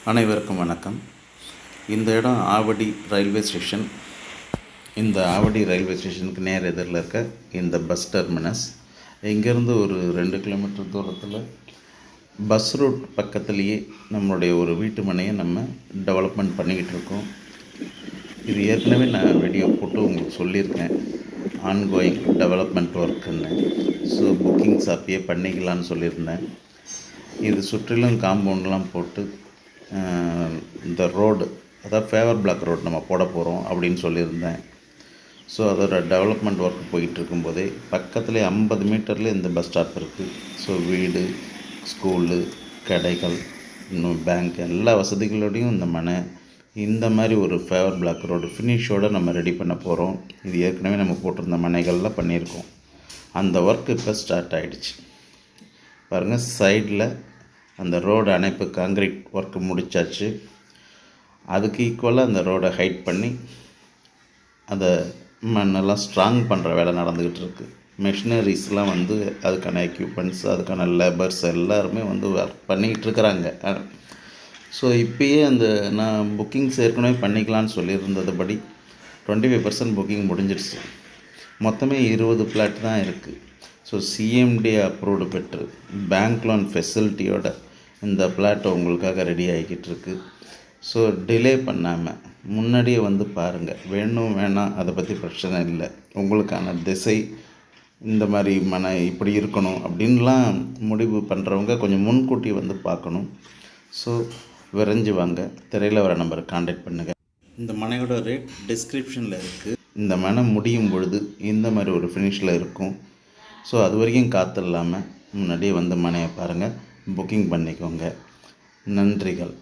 அனைவருக்கும் வணக்கம். இந்த இடம் ஆவடி ரயில்வே ஸ்டேஷன். இந்த ஆவடி ரயில்வே ஸ்டேஷனுக்கு நேர் எதிரில் இருக்க இந்த பஸ் டெர்மினஸ். இங்கேருந்து ஒரு 2 கிலோமீட்டர் தூரத்தில் பஸ் ரூட் பக்கத்துலேயே நம்மளுடைய ஒரு வீட்டு மனையை நம்ம டெவலப்மெண்ட் பண்ணிக்கிட்டு இருக்கோம். இது ஏற்கனவே நான் வீடியோ போட்டு உங்களுக்கு சொல்லியிருக்கேன், ஆன்கோயிங் டெவலப்மெண்ட் ஒர்க்குன்னு. ஸோ புக்கிங்ஸ் அப்பயே பண்ணிக்கலான்னு சொல்லியிருந்தேன். இது சுற்றிலும் காம்பவுண்ட்லாம் போட்டு இந்த ரோடு, அதாவது ஃபேவர் பிளாக் ரோடு நம்ம போட போகிறோம் அப்படின்னு சொல்லியிருந்தேன். ஸோ அதோட டெவலப்மெண்ட் ஒர்க் போயிட்டு இருக்கும்போதே பக்கத்துலேயே 50 மீட்டரில் இந்த பஸ் ஸ்டாப் இருக்குது. ஸோ வீடு, ஸ்கூலு, கடைகள், இன்னும் பேங்க், எல்லா வசதிகளோடையும் இந்த மனை இந்த மாதிரி ஒரு ஃபேவர் பிளாக் ரோடு ஃபினிஷோடு நம்ம ரெடி பண்ண போகிறோம். இது ஏற்கனவே நம்ம போட்டிருந்த மனைகள்லாம் பண்ணியிருக்கோம். அந்த ஒர்க் இப்போ ஸ்டார்ட் ஆகிடுச்சு. பாருங்கள், சைடில் அந்த ரோடு அணைப்பு காங்கிரீட் ஒர்க்கு முடித்தாச்சு. அதுக்கு ஈக்குவலாக அந்த ரோடை ஹைட் பண்ணி அதை மண்ணெல்லாம் ஸ்ட்ராங் பண்ணுற வேலை நடந்துக்கிட்டு இருக்குது. மெஷினரிஸ்லாம் அதுக்கான எக்யூப்மெண்ட்ஸ், அதுக்கான லேபர்ஸ் எல்லாருமே ஒர்க் பண்ணிக்கிட்டு இருக்கிறாங்க. ஸோ இப்போயே நான் புக்கிங்ஸ் ஏற்கனவே பண்ணிக்கலான்னு சொல்லியிருந்ததுபடி 25% புக்கிங் முடிஞ்சிடுச்சு. மொத்தமே 20 பிளாட் தான் இருக்குது. ஸோ சிஎம்டி அப்ரூவ்டு பெற்று பேங்க் லோன் ஃபெசிலிட்டியோட இந்த பிளாட் உங்களுக்காக ரெடி ஆகிக்கிட்டு இருக்கு. ஸோ டிலே பண்ணாமல் முன்னாடியே பாருங்கள். வேணும் வேணாம் அதை பற்றி பிரச்சனை இல்லை. உங்களுக்கான திசை இந்த மாதிரி மனை இப்படி இருக்கணும் அப்படின்லாம் முடிவு பண்ணுறவங்க கொஞ்சம் முன்கூட்டி பார்க்கணும். ஸோ விரைஞ்சி வாங்க. திரையில் வர நம்பருக்கு கான்டாக்ட் பண்ணுங்கள். இந்த மனையோட ரேட் டிஸ்கிரிப்ஷனில் இருக்குது. இந்த மனை முடியும் பொழுது இந்த மாதிரி ஒரு ஃபினிஷில் இருக்கும். ஸோ அது வரைக்கும் காத்தில்லாமல் முன்னாடியே மனையை பாருங்கள், புக்கிங் பண்ணிக்கோங்க. நன்றிகள்.